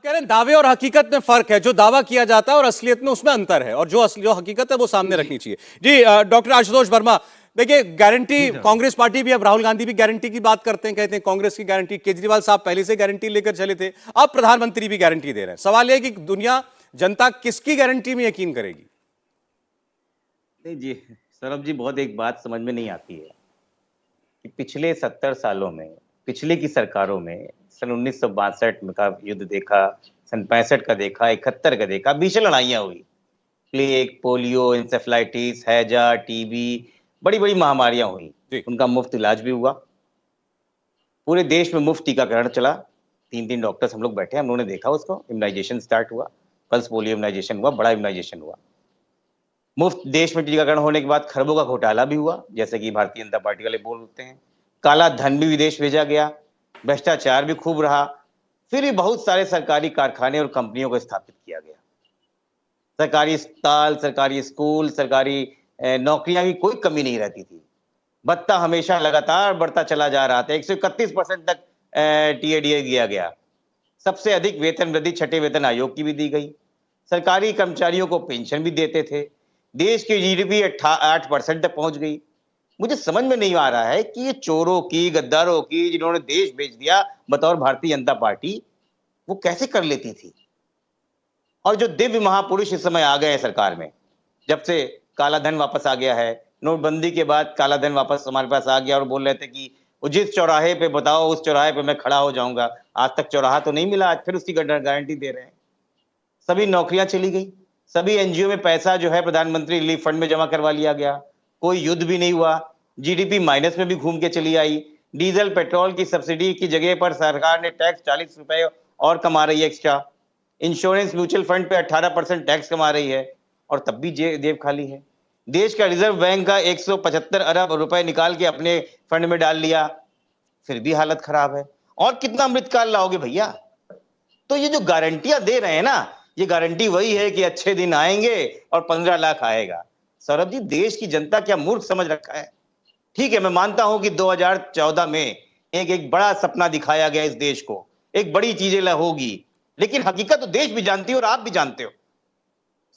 कह रहे हैं दावे और हकीकत में फर्क है, जो दावा किया जाता है और असलियत में उसमें अंतर है, और जो हकीकत है वो सामने रखनी चाहिए। जी डॉक्टर आशुतोष वर्मा, देखिए गारंटी कांग्रेस पार्टी भी, अब राहुल गांधी भी गारंटी की बात करते हैं, कहते हैं कांग्रेस की गारंटी, केजरीवाल साहब पहले से गारंटी लेकर चले थे, अब प्रधानमंत्री भी गारंटी दे रहे हैं। सवाल यह है कि दुनिया, जनता किसकी गारंटी में यकीन करेगी? नहीं जी, सौरभ जी, बहुत एक बात समझ में नहीं आती है कि पिछले 70 सालों में, पिछले की सरकारों में, सन 1962 का युद्ध देखा, सन 65 का देखा, 71 का देखा, भीषण लड़ाइयां हुई। प्लेग, पोलियो, इंसेफ्लाइटिस, हैजा, टीबी, बड़ी बड़ी महामारियां हुई। जी। उनका मुफ्त इलाज भी हुआ, पूरे देश में मुफ्त टीकाकरण चला। 3 डॉक्टर्स हम लोग बैठे, हम लोगों ने देखा उसको। इम्यूनाइजेशन स्टार्ट हुआ, पल्स पोलियो इम्यूनाइजेशन हुआ, बड़ा इम्यूनाइजेशन हुआ। मुफ्त देश में टीकाकरण होने के बाद खरबों का घोटाला भी हुआ, जैसे कि भारतीय जनता पार्टी वाले बोलते हैं। काला धन भी विदेश भेजा गया, भ्रष्टाचार भी खूब रहा। फिर भी बहुत सारे सरकारी कारखाने और कंपनियों को स्थापित किया गया। सरकारी अस्पताल, सरकारी स्कूल, सरकारी नौकरियां भी कोई कमी नहीं रहती थी। भत्ता हमेशा लगातार बढ़ता चला जा रहा था, 131% तक टीएडीए दिया गया। सबसे अधिक वेतन वृद्धि छठे वेतन आयोग की भी दी गई। सरकारी कर्मचारियों को पेंशन भी देते थे। देश की जीडीपी 8% तक पहुंच गई। मुझे समझ में नहीं आ रहा है कि ये चोरों की, गद्दारों की, जिन्होंने देश बेच दिया बतौर भारतीय जनता पार्टी, वो कैसे कर लेती थी। और जो दिव्य महापुरुष इस समय आ गए हैं सरकार में, जब से काला धन वापस आ गया है, नोटबंदी के बाद काला धन वापस हमारे पास आ गया, और बोल रहे थे कि वो जिस चौराहे पे बताओ उस चौराहे पे मैं खड़ा हो जाऊंगा। आज तक चौराहा तो नहीं मिला, आज फिर उसकी गारंटी दे रहे हैं। सभी नौकरियां चली गई, सभी एनजीओ में पैसा जो है प्रधानमंत्री रिलीफ फंड में जमा करवा लिया गया। कोई युद्ध भी नहीं हुआ, जीडीपी माइनस में भी घूम के चली आई। डीजल पेट्रोल की सब्सिडी की जगह पर सरकार ने टैक्स 40 रुपए और कमा रही है एक्स्ट्रा। इंश्योरेंस म्यूचुअल फंड पे 18% टैक्स कमा रही है, और तब भी जेब खाली है। देश का रिजर्व बैंक का 175 अरब रुपए निकाल के अपने फंड में डाल लिया, फिर भी हालत खराब है। और कितना अमृतकाल लाओगे भैया? तो ये जो गारंटियां दे रहे हैं ना, ये गारंटी वही है कि अच्छे दिन आएंगे और 15 लाख आएगा। सौरभ जी, देश की जनता क्या मूर्ख समझ रखा है? ठीक है, मैं मानता हूं कि 2014 में एक बड़ा सपना दिखाया गया इस देश को, एक बड़ी चीजें होगी, लेकिन हकीकत तो देश भी जानती है और आप भी जानते हो।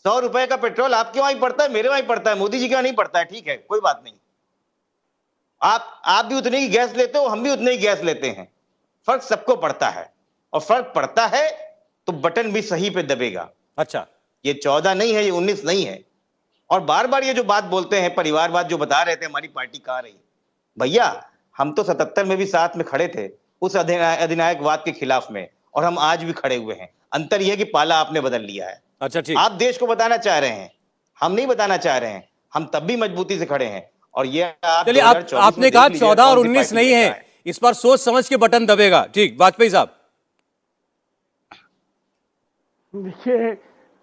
100 रुपए का पेट्रोल आपके वहां ही पड़ता है, मेरे वहां ही पड़ता है, मोदी जी के वहां नहीं पड़ता है। ठीक है, कोई बात नहीं। आप भी उतनी ही गैस लेते हो, हम भी उतने ही गैस लेते हैं। फर्क सबको पड़ता है, और फर्क पड़ता है तो बटन भी सही पे दबेगा। अच्छा, ये 14 नहीं है, ये 19 नहीं है। और बार बार ये जो बात बोलते हैं, परिवारवाद जो बता रहे थे हमारी पार्टी कहां रही। भैया, हम तो 77 में भी साथ में खड़े थे उस अधिनायकवाद के खिलाफ में, और हम आज भी खड़े हुए हैं। अंतर यह कि पाला आपने बदल लिया है। अच्छा, ठीक। आप देश को बताना चाह रहे हैं, हम नहीं बताना चाह रहे हैं। हम तब भी मजबूती से खड़े हैं, और ये आप चलिए, 2024 आपने में कहा देख लीजिए 14 और कौन सी 19 पार्टी नहीं कैसा है, इस बार सोच समझ के बटन दबेगा। ठीक, वाजपेयी साहब। देखिए,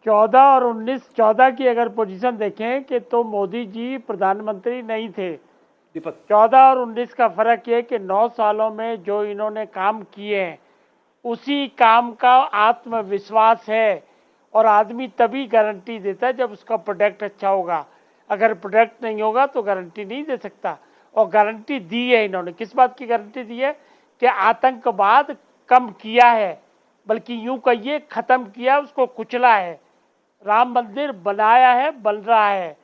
14 और 19, 14 की अगर पोजीशन देखें कि तो मोदी जी प्रधानमंत्री नहीं थे। 14 और 19 का फर्क ये कि 9 सालों में जो इन्होंने काम किए हैं, उसी काम का आत्मविश्वास है। और आदमी तभी गारंटी देता है जब उसका प्रोडक्ट अच्छा होगा। अगर प्रोडक्ट नहीं होगा तो गारंटी नहीं दे सकता। और गारंटी दी है इन्होंने, किस बात की गारंटी दी है? कि आतंकवाद कम किया है, बल्कि यूं कहिए खत्म किया, उसको कुचला है। राम मंदिर बनाया है, बन रहा है।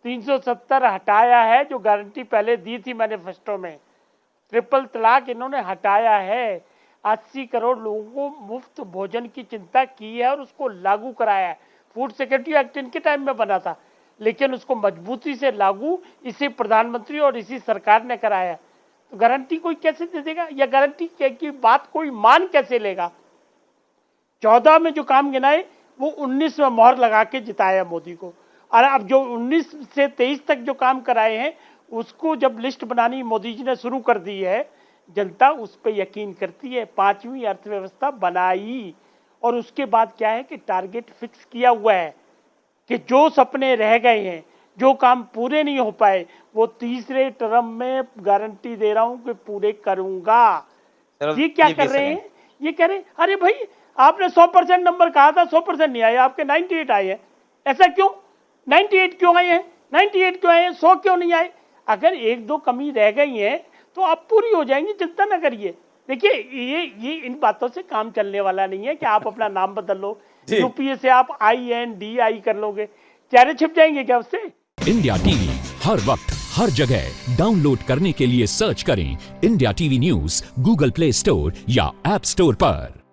370 हटाया है, जो गारंटी पहले दी थी मैनिफेस्टो में। ट्रिपल तलाक इन्होंने हटाया है। 80 करोड़ लोगों को मुफ्त भोजन की चिंता की है और उसको लागू कराया है। फूड सिक्योरिटी एक्ट इनके टाइम में बना था, लेकिन उसको मजबूती से लागू इसी प्रधानमंत्री और इसी सरकार ने कराया। तो गारंटी कोई कैसे दे देगा, या गारंटी की बात कोई मान कैसे लेगा? 14 में जो काम गिनाए वो 19 में मोहर लगा के जिताया मोदी को। और अब जो 19 से 23 तक जो काम कराए हैं, उसको जब लिस्ट बनानी मोदी जी ने शुरू कर दी है, जनता उस पर यकीन करती है। 5वीं अर्थव्यवस्था बनाई, और उसके बाद क्या है कि टारगेट फिक्स किया हुआ है कि जो सपने रह गए हैं, जो काम पूरे नहीं हो पाए, वो तीसरे टर्म में गारंटी दे रहा हूं कि पूरे करूंगा। ये क्या कर रहे हैं? ये कह रहे हैं अरे भाई, आपने 100% नंबर कहा था, 100% नहीं आए, आपके 98 आए हैं। ऐसा क्यों? 98 क्यों आए हैं? 98 क्यों आए हैं? 100 क्यों नहीं आए? अगर 1-2 कमी रह गई है तो आप पूरी हो जाएंगी, चिंता ना करिए। देखिए ये इन बातों से काम चलने वाला नहीं है कि आप अपना नाम बदल लो, जी। यूपीए से आप INDI कर लोगे, चेहरे छिप जाएंगे क्या उससे? इंडिया टीवी हर वक्त हर जगह डाउनलोड करने के लिए सर्च करें India TV news Google play store या ऐप स्टोर पर।